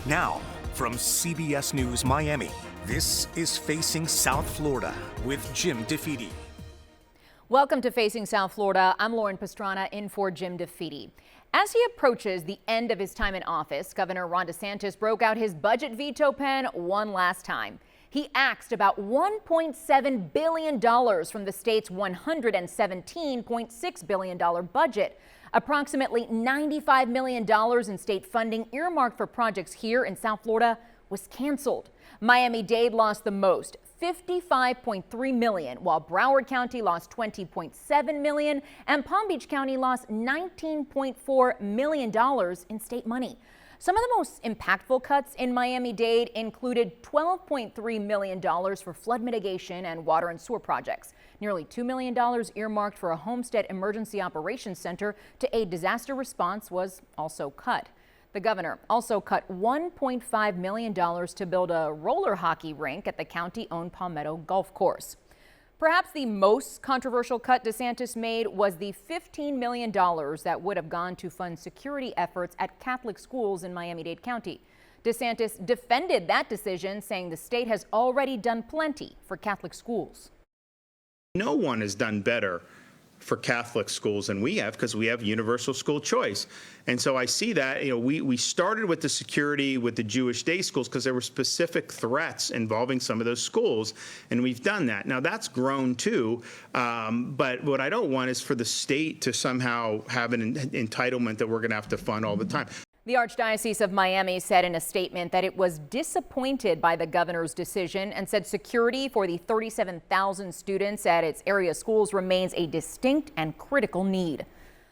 Now, from CBS News Miami, this is Facing South Florida with Jim DeFede. Welcome to Facing South Florida. I'm Lauren Pastrana in for Jim DeFede. As he approaches the end of his time in office, Governor Ron DeSantis broke out his budget veto pen one last time. He axed about $1.7 billion from the state's $117.6 billion budget. Approximately $95 million in state funding earmarked for projects here in South Florida was canceled. Miami-Dade lost the most, $55.3 million, while Broward County lost $20.7 million and Palm Beach County lost $19.4 million in state money. Some of the most impactful cuts in Miami-Dade included $12.3 million for flood mitigation and water and sewer projects. Nearly $2 million earmarked for a Homestead Emergency Operations Center to aid disaster response was also cut. The governor also cut $1.5 million to build a roller hockey rink at the county-owned Palmetto Golf Course. Perhaps the most controversial cut DeSantis made was the $15 million that would have gone to fund security efforts at Catholic schools in Miami-Dade County. DeSantis defended that decision, saying the state has already done plenty for Catholic schools. No one has done better for Catholic schools than we have, because we have universal school choice. And so I see that, we started with the security with the Jewish day schools because there were specific threats involving some of those schools, and we've done that. Now that's grown too, but what I don't want is for the state to somehow have an entitlement that we're going to have to fund all the time. The Archdiocese of Miami said in a statement that it was disappointed by the governor's decision and said security for the 37,000 students at its area schools remains a distinct and critical need.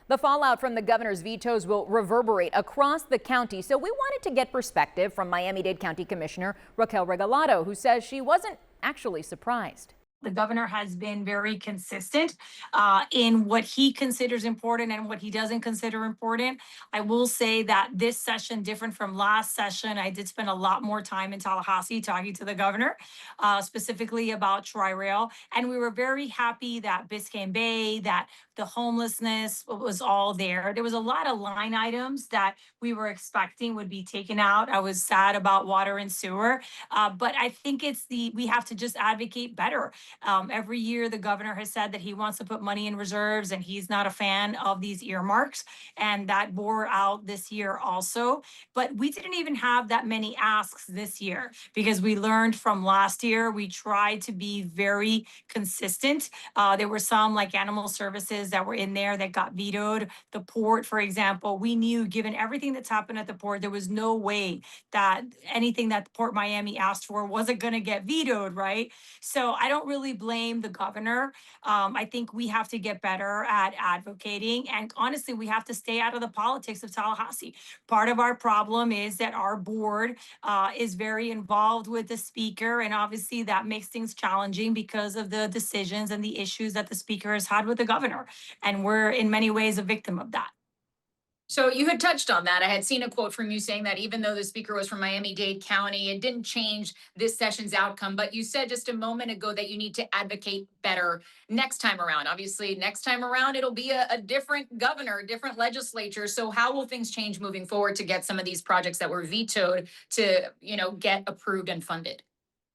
The fallout from the governor's vetoes will reverberate across the county, so we wanted to get perspective from Miami-Dade County Commissioner Raquel Regalado, who says she wasn't actually surprised. The governor has been very consistent in what he considers important and what he doesn't consider important. I will say that this session, different from last session, I did spend a lot more time in Tallahassee talking to the governor, specifically about Tri-Rail. And we were very happy that Biscayne Bay, that the homelessness was all there. There was a lot of line items that we were expecting would be taken out. I was sad about water and sewer, but I think we have to just advocate better. Every year, the governor has said that he wants to put money in reserves and he's not a fan of these earmarks. And that bore out this year also. But we didn't even have that many asks this year because we learned from last year. We tried to be very consistent. There were some like animal services that were in there that got vetoed. The port, for example, we knew given everything that's happened at the port, there was no way that anything that Port Miami asked for wasn't going to get vetoed, right? So I don't really blame the governor. I think we have to get better at advocating. And honestly, we have to stay out of the politics of Tallahassee. Part of our problem is that our board is very involved with the speaker. And obviously that makes things challenging because of the decisions and the issues that the speaker has had with the governor. And we're in many ways a victim of that. So you had touched on that. I had seen a quote from you saying that even though the speaker was from Miami-Dade County, it didn't change this session's outcome. But you said just a moment ago that you need to advocate better next time around. Obviously, next time around, it'll be a different governor, a different legislature. So how will things change moving forward to get some of these projects that were vetoed to, get approved and funded?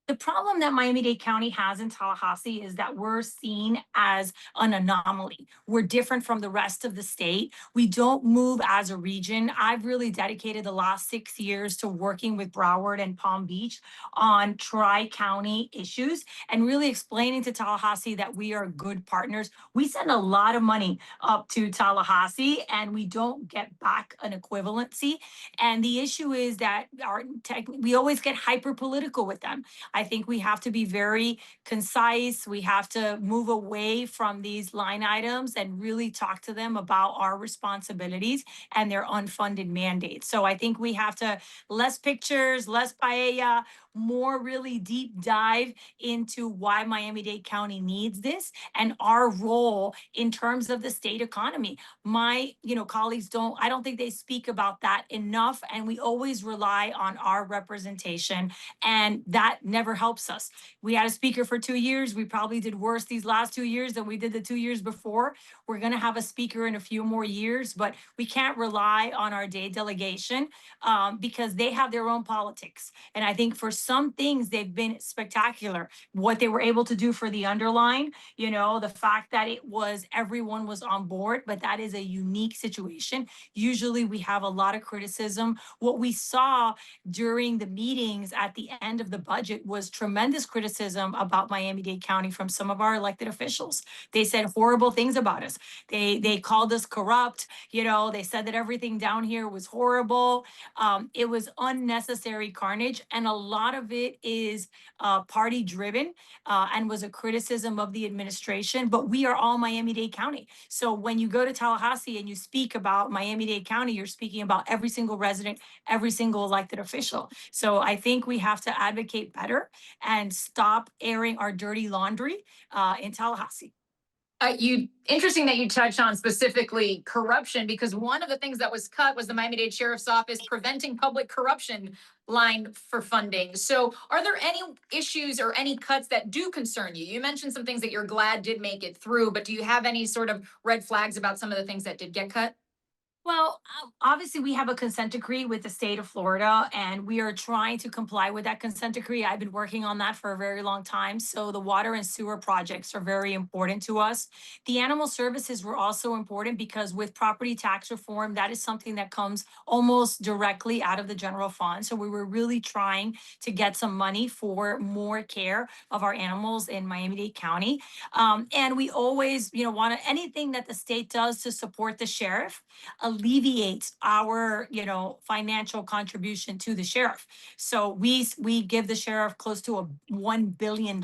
The problem that Miami-Dade County has in Tallahassee is that we're seen as an anomaly. We're different from the rest of the state. We don't move as a region. I've really dedicated the last 6 years to working with Broward and Palm Beach on tri-county issues and really explaining to Tallahassee that we are good partners. We send a lot of money up to Tallahassee and we don't get back an equivalency. And the issue is that we always get hyper political with them. I think we have to be very concise. We have to move away from these line items and really talk to them about our responsibilities and their unfunded mandates. So I think we have to less pictures, less paella, more really deep dive into why Miami-Dade County needs this and our role in terms of the state economy. My, colleagues I don't think they speak about that enough. And we always rely on our representation and that never never helps us. We had a speaker for 2 years. We probably did worse these last 2 years than we did the 2 years before. We're going to have a speaker in a few more years, but we can't rely on our day delegation because they have their own politics. And I think for some things, they've been spectacular. What they were able to do for the underline, the fact that everyone was on board, but that is a unique situation. Usually we have a lot of criticism. What we saw during the meetings at the end of the budget was tremendous criticism about Miami-Dade County from some of our elected officials. They said horrible things about us. They called us corrupt. They said that everything down here was horrible. It was unnecessary carnage, and a lot of it is party driven and was a criticism of the administration. But we are all Miami-Dade County. So when you go to Tallahassee and you speak about Miami-Dade County, you're speaking about every single resident, every single elected official. So I think we have to advocate and stop airing our dirty laundry in Tallahassee. Interesting that you touch on specifically corruption, because one of the things that was cut was the Miami-Dade Sheriff's Office preventing public corruption line for funding. So are there any issues or any cuts that do concern you? You mentioned some things that you're glad did make it through, but do you have any sort of red flags about some of the things that did get cut? Well, obviously, we have a consent decree with the state of Florida, and we are trying to comply with that consent decree. I've been working on that for a very long time. So the water and sewer projects are very important to us. The animal services were also important because with property tax reform, that is something that comes almost directly out of the general fund. So we were really trying to get some money for more care of our animals in Miami-Dade County. And we always, want anything that the state does to support the sheriff alleviates our, financial contribution to the sheriff. So we give the sheriff close to $1 billion.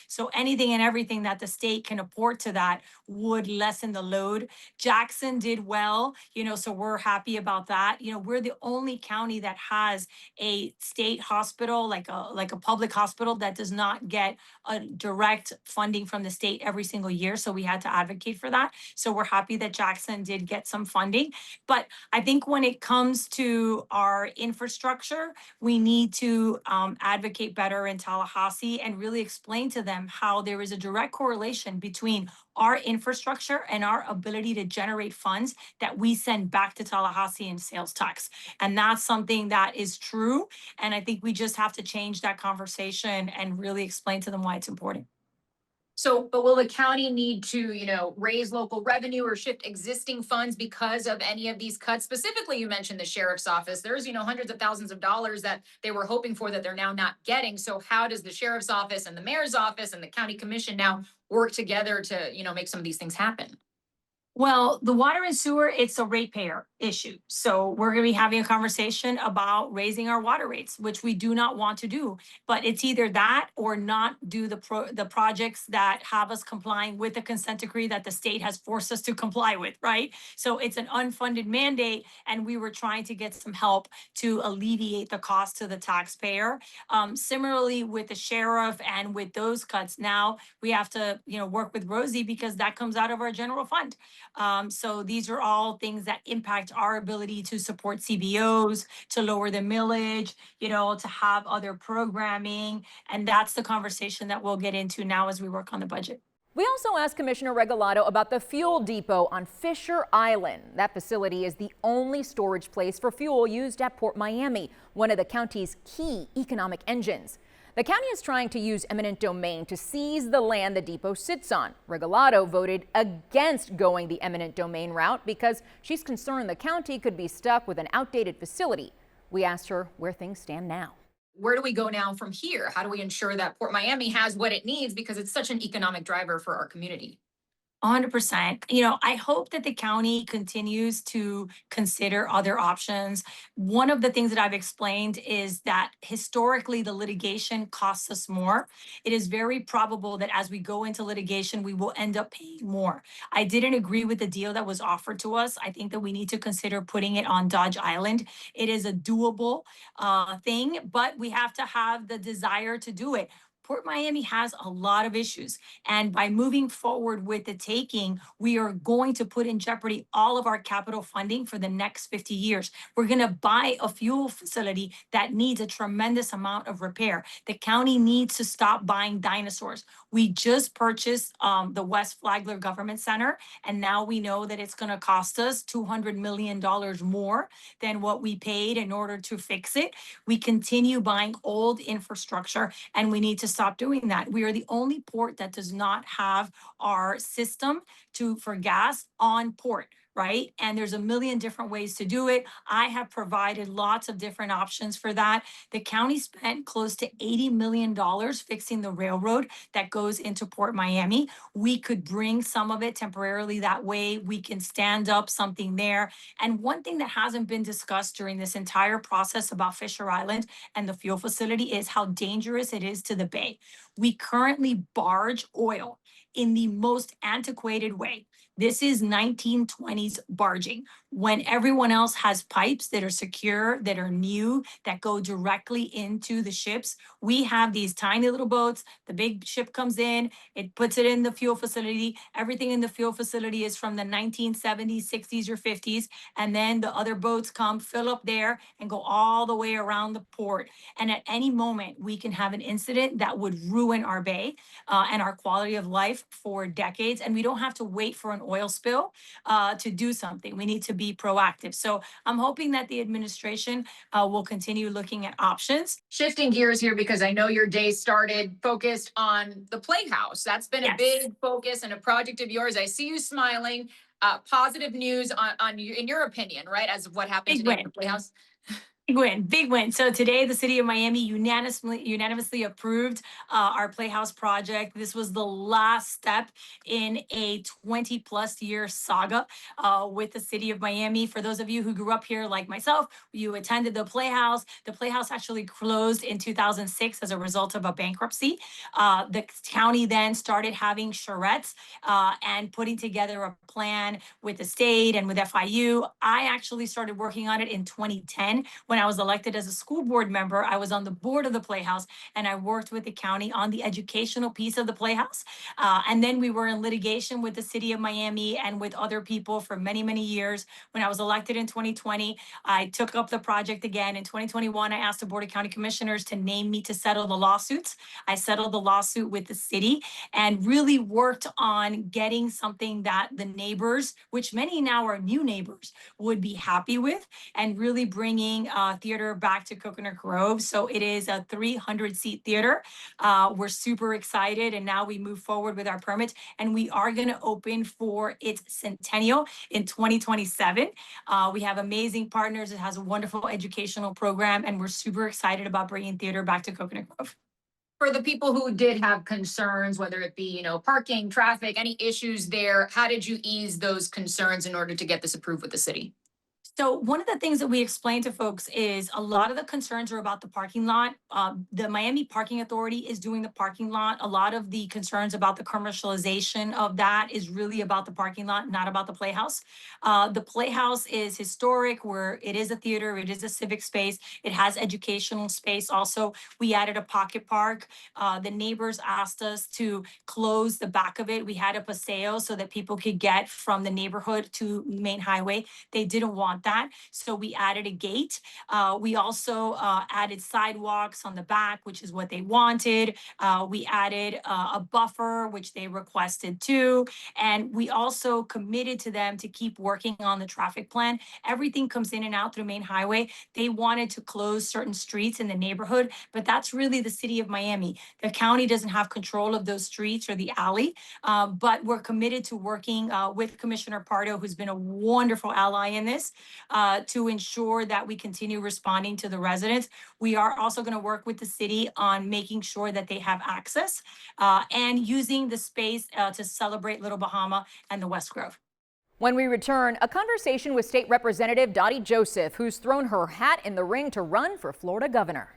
So anything and everything that the state can apport to that would lessen the load. Jackson did well, so we're happy about that. We're the only county that has a state hospital, like a public hospital that does not get a direct funding from the state every single year. So we had to advocate for that. So we're happy that Jackson did get some funding. But I think when it comes to our infrastructure, we need to advocate better in Tallahassee and really explain to them how there is a direct correlation between our infrastructure and our ability to generate funds that we send back to Tallahassee in sales tax. And that's something that is true. And I think we just have to change that conversation and really explain to them why it's important. So, but will the county need to, raise local revenue or shift existing funds because of any of these cuts? Specifically, you mentioned the sheriff's office. There's, hundreds of thousands of dollars that they were hoping for that they're now not getting. So how does the sheriff's office and the mayor's office and the county commission now work together to, make some of these things happen? Well, the water and sewer, it's a ratepayer issue. So we're going to be having a conversation about raising our water rates, which we do not want to do. But it's either that or not do the projects that have us complying with the consent decree that the state has forced us to comply with, right? So it's an unfunded mandate, and we were trying to get some help to alleviate the cost to the taxpayer. Similarly, with the sheriff and with those cuts, now we have to, work with Rosie because that comes out of our general fund. So these are all things that impact our ability to support CBOs, to lower the millage, to have other programming. And that's the conversation that we'll get into now as we work on the budget. We also asked Commissioner Regalado about the fuel depot on Fisher Island. That facility is the only storage place for fuel used at Port Miami, one of the county's key economic engines. The county is trying to use eminent domain to seize the land the depot sits on. Regalado voted against going the eminent domain route because she's concerned the county could be stuck with an outdated facility. We asked her where things stand now. Where do we go now from here? How do we ensure that Port Miami has what it needs because it's such an economic driver for our community? 100%. I hope that the county continues to consider other options. One of the things that I've explained is that historically the litigation costs us more. It is very probable that as we go into litigation, we will end up paying more. I didn't agree with the deal that was offered to us. I think that we need to consider putting it on Dodge Island. It is a doable thing, but we have to have the desire to do it. Port Miami has a lot of issues. And by moving forward with the taking, we are going to put in jeopardy all of our capital funding for the next 50 years. We're going to buy a fuel facility that needs a tremendous amount of repair. The county needs to stop buying dinosaurs. We just purchased the West Flagler Government Center, and now we know that it's going to cost us $200 million more than what we paid in order to fix it. We continue buying old infrastructure, and we need to stop doing that. We are the only port that does not have our system for gas on port, right? And there's a million different ways to do it. I have provided lots of different options for that. The county spent close to $80 million fixing the railroad that goes into Port Miami. We could bring some of it temporarily that way. We can stand up something there. And one thing that hasn't been discussed during this entire process about Fisher Island and the fuel facility is how dangerous it is to the bay. We currently barge oil in the most antiquated way. This is 1920s barging, when everyone else has pipes that are secure, that are new, that go directly into the ships. We have these tiny little boats. The big ship comes in, it puts it in the fuel facility. Everything in the fuel facility is from the 1970s, 60s, or 50s. And then the other boats come, fill up there, and go all the way around the port. And at any moment, we can have an incident that would ruin our bay and our quality of life for decades. And we don't have to wait for an oil spill to do something. We need to be proactive. So I'm hoping that the administration will continue looking at options. Shifting gears here, because I know your day started focused on the Playhouse. That's been a big focus and a project of yours. I see you smiling. Positive news on you, in your opinion, right, as of what happened today at the Playhouse? Big win. So today, the city of Miami unanimously approved our Playhouse project. This was the last step in a 20+ year saga with the city of Miami. For those of you who grew up here like myself, you attended the Playhouse. The Playhouse actually closed in 2006 as a result of a bankruptcy. The county then started having charrettes and putting together a plan with the state and with FIU. I actually started working on it in 2010. When I was elected as a school board member, I was on the board of the Playhouse, and I worked with the county on the educational piece of the Playhouse. And then we were in litigation with the city of Miami and with other people for many, many years. When I was elected in 2020, I took up the project again. In 2021, I asked the Board of County Commissioners to name me to settle the lawsuits. I settled the lawsuit with the city and really worked on getting something that the neighbors, which many now are new neighbors, would be happy with, and really bringing theater back to Coconut Grove. So it is a 300-seat theater. We're super excited, and now we move forward with our permits, and we are going to open for its centennial in 2027. We have amazing partners. It has a wonderful educational program, and we're super excited about bringing theater back to Coconut Grove. For the people who did have concerns, whether it be, parking, traffic, any issues there, how did you ease those concerns in order to get this approved with the city? So one of the things that we explain to folks is a lot of the concerns are about the parking lot. The Miami Parking Authority is doing the parking lot. A lot of the concerns about the commercialization of that is really about the parking lot, not about the Playhouse. The Playhouse is historic, where it is a theater, it is a civic space, it has educational space. Also, we added a pocket park. The neighbors asked us to close the back of it. We had a paseo so that people could get from the neighborhood to main highway. They didn't want that, so we added a gate. We also added sidewalks on the back, which is what they wanted. We added a buffer, which they requested too. And we also committed to them to keep working on the traffic plan. Everything comes in and out through main highway. They wanted to close certain streets in the neighborhood, but that's really the city of Miami. The county doesn't have control of those streets or the alley, but we're committed to working with Commissioner Pardo, who's been a wonderful ally in this, to ensure that we continue responding to the residents. We are also going to work with the city on making sure that they have access and using the space to celebrate Little Bahama and the West Grove. When we return, a conversation with State Representative Dottie Joseph, who's thrown her hat in the ring to run for Florida governor.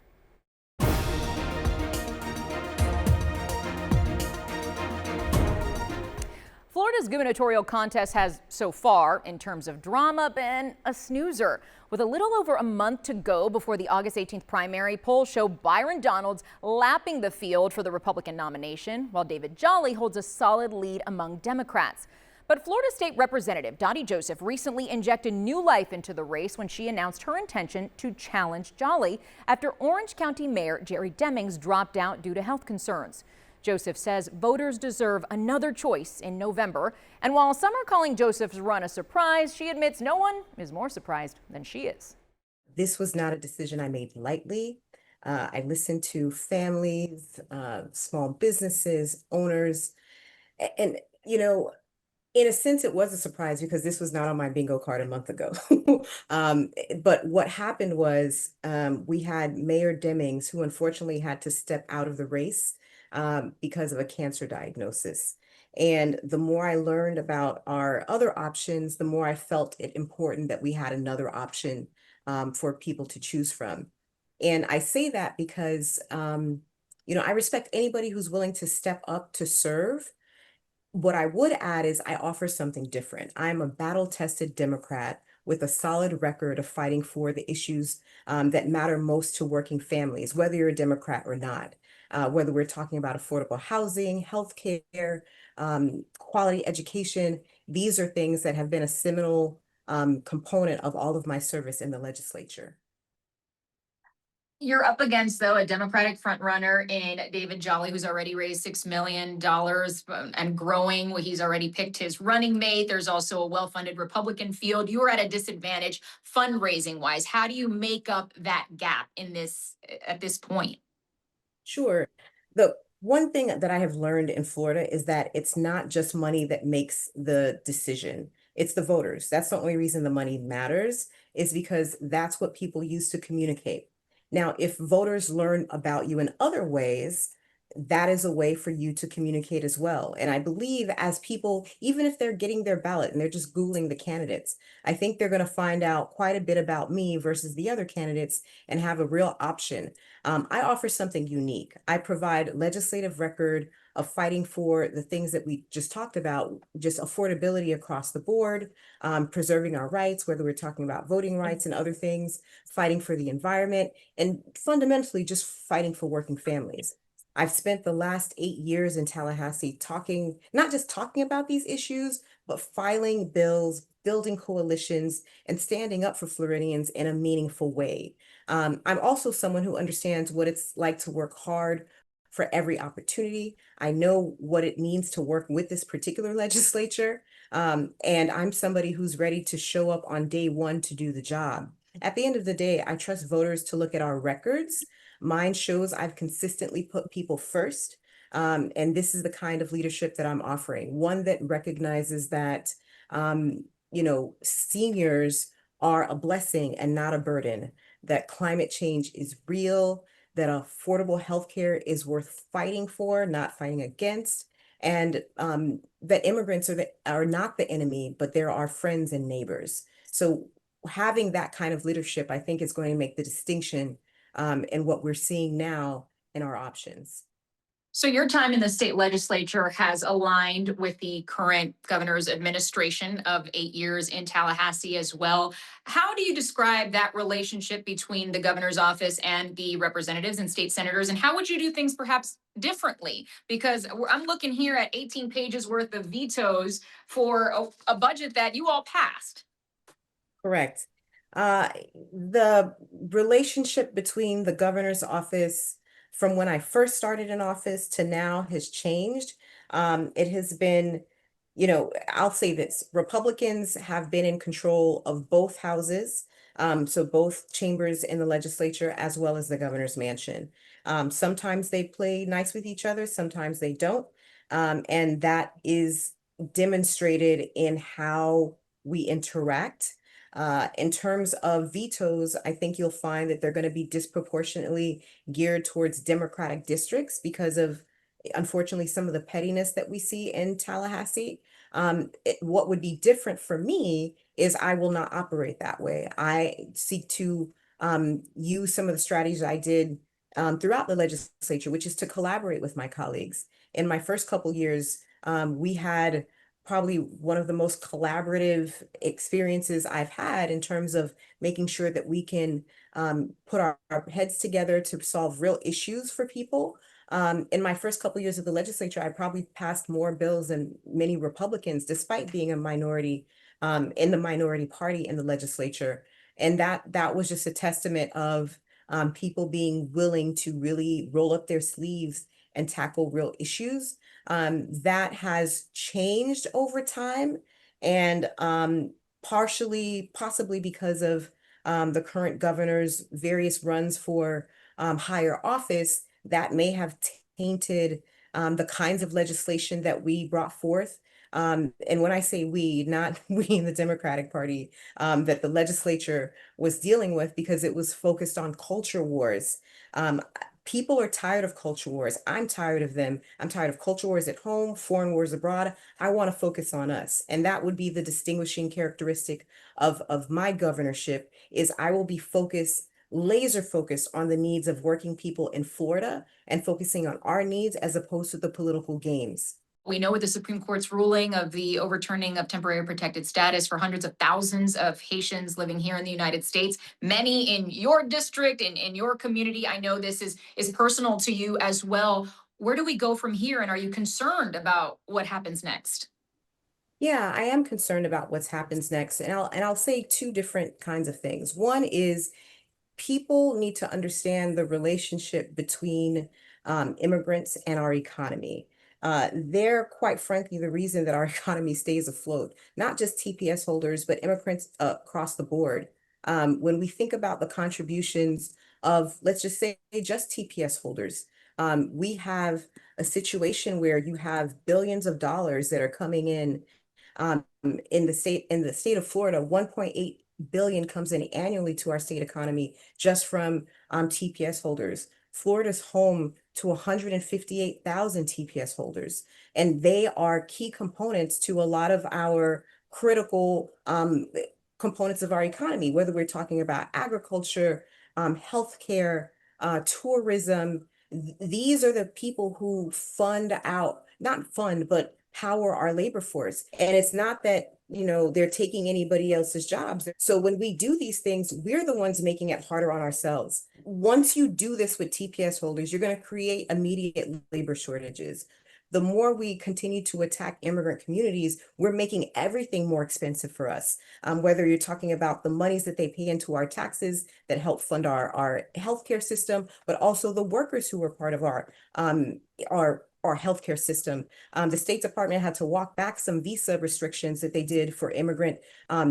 Florida Florida's gubernatorial contest has so far, in terms of drama, been a snoozer. With a little over a month to go before the August 18th primary, polls show Byron Donalds lapping the field for the Republican nomination, while David Jolly holds a solid lead among Democrats. But Florida State Representative Dottie Joseph recently injected new life into the race when she announced her intention to challenge Jolly after Orange County Mayor Jerry Demings dropped out due to health concerns. Joseph says voters deserve another choice in November. And while some are calling Joseph's run a surprise, she admits no one is more surprised than she is. This was not a decision I made lightly. I listened to families, small businesses, owners, and, you know, in a sense, it was a surprise because this was not on my bingo card a month ago. But what happened was we had Mayor Demings, who unfortunately had to step out of the race because of a cancer diagnosis. And the more I learned about our other options, the more I felt it important that we had another option for people to choose from. And I say that because, I respect anybody who's willing to step up to serve. What I would add is I offer something different. I'm a battle-tested Democrat with a solid record of fighting for the issues that matter most to working families, whether you're a Democrat or not, whether we're talking about affordable housing, healthcare, quality education. These are things that have been a seminal component of all of my service in the legislature. You're up against, though, a Democratic frontrunner in David Jolly, who's already raised $6 million and growing. He's already picked his running mate. There's also a well-funded Republican field. You are at a disadvantage fundraising-wise. How do you make up that gap at this point? Sure. The one thing that I have learned in Florida is that it's not just money that makes the decision. It's the voters. That's the only reason the money matters, is because that's what people use to communicate. Now, if voters learn about you in other ways, that is a way for you to communicate as well. And I believe as people, even if they're getting their ballot and they're just Googling the candidates, I think they're going to find out quite a bit about me versus the other candidates and have a real option. I offer something unique. I provide legislative record of fighting for the things that we just talked about, just affordability across the board, preserving our rights, whether we're talking about voting rights and other things, fighting for the environment, and fundamentally just fighting for working families. I've spent the last 8 years in Tallahassee not just talking about these issues, but filing bills, building coalitions, and standing up for Floridians in a meaningful way. I'm also someone who understands what it's like to work hard for every opportunity. I know what it means to work with this particular legislature. And I'm somebody who's ready to show up on day one to do the job. At the end of the day, I trust voters to look at our records. Mine shows I've consistently put people first. And this is the kind of leadership that I'm offering, one that recognizes that, seniors are a blessing and not a burden, that climate change is real, that affordable healthcare is worth fighting for, not fighting against, and that immigrants are not the enemy, but they're our friends and neighbors. So having that kind of leadership, I think, is going to make the distinction in what we're seeing now in our options. So your time in the state legislature has aligned with the current governor's administration of 8 years in Tallahassee as well. How do you describe that relationship between the governor's office and the representatives and state senators? And how would you do things perhaps differently? Because I'm looking here at 18 pages worth of vetoes for a budget that you all passed. Correct. The relationship between the governor's office from when I first started in office to now has changed. It has been, I'll say this, Republicans have been in control of both houses, so both chambers in the legislature as well as the governor's mansion. Sometimes they play nice with each other, sometimes they don't. And that is demonstrated in how we interact. In terms of vetoes, I think you'll find that they're going to be disproportionately geared towards Democratic districts because of, unfortunately, some of the pettiness that we see in Tallahassee. What would be different for me is I will not operate that way. I seek to use some of the strategies I did throughout the legislature, which is to collaborate with my colleagues. In my first couple years, we had probably one of the most collaborative experiences I've had in terms of making sure that we can put our heads together to solve real issues for people. In my first couple of years of the legislature, I probably passed more bills than many Republicans, despite being a minority in the minority party in the legislature. And that was just a testament of people being willing to really roll up their sleeves and tackle real issues. That has changed over time, and possibly because of the current governor's various runs for higher office, that may have tainted the kinds of legislation that we brought forth. And when I say we, not we in the Democratic Party, that the legislature was dealing with, because it was focused on culture wars. People are tired of culture wars. I'm tired of them. I'm tired of culture wars at home, foreign wars abroad. I want to focus on us. And that would be the distinguishing characteristic of my governorship, is I will be laser focused on the needs of working people in Florida and focusing on our needs as opposed to the political games. We know with the Supreme Court's ruling of the overturning of temporary protected status for hundreds of thousands of Haitians living here in the United States, many in your district and in your community. I know this is personal to you as well. Where do we go from here? And are you concerned about what happens next? Yeah, I am concerned about what happens next. And I'll say two different kinds of things. One is people need to understand the relationship between immigrants and our economy. They're quite frankly the reason that our economy stays afloat, not just TPS holders, but immigrants across the board. When we think about the contributions of, let's just say, just TPS holders, we have a situation where you have billions of dollars that are coming in the state of Florida. 1.8 billion comes in annually to our state economy just from TPS holders. Florida's home to 158,000 TPS holders, and they are key components to a lot of our critical components of our economy, whether we're talking about agriculture, healthcare, tourism. These are the people who not fund, but power our labor force. And it's not that, they're taking anybody else's jobs. So when we do these things, we're the ones making it harder on ourselves. Once you do this with TPS holders, you're going to create immediate labor shortages. The more we continue to attack immigrant communities, we're making everything more expensive for us. Whether you're talking about the monies that they pay into our taxes that help fund our healthcare system, but also the workers who are part of our healthcare system. The State Department had to walk back some visa restrictions that they did for immigrant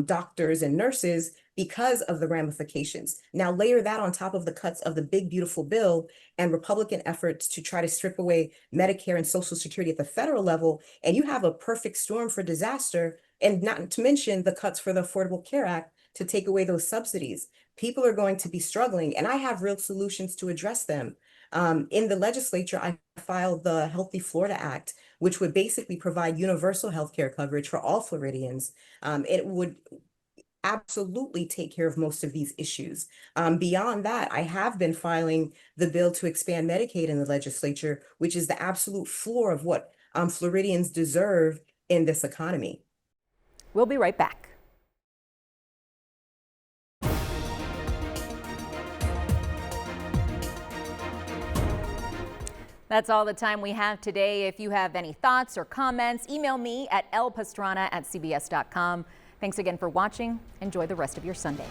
doctors and nurses because of the ramifications. Now layer that on top of the cuts of the big, beautiful bill and Republican efforts to try to strip away Medicare and Social Security at the federal level, and you have a perfect storm for disaster, and not to mention the cuts for the Affordable Care Act to take away those subsidies. People are going to be struggling, and I have real solutions to address them. In the legislature, I filed the Healthy Florida Act, which would basically provide universal health care coverage for all Floridians. It would absolutely take care of most of these issues. Beyond that, I have been filing the bill to expand Medicaid in the legislature, which is the absolute floor of what Floridians deserve in this economy. We'll be right back. That's all the time we have today. If you have any thoughts or comments, email me at lpastrana@cbs.com. Thanks again for watching. Enjoy the rest of your Sunday.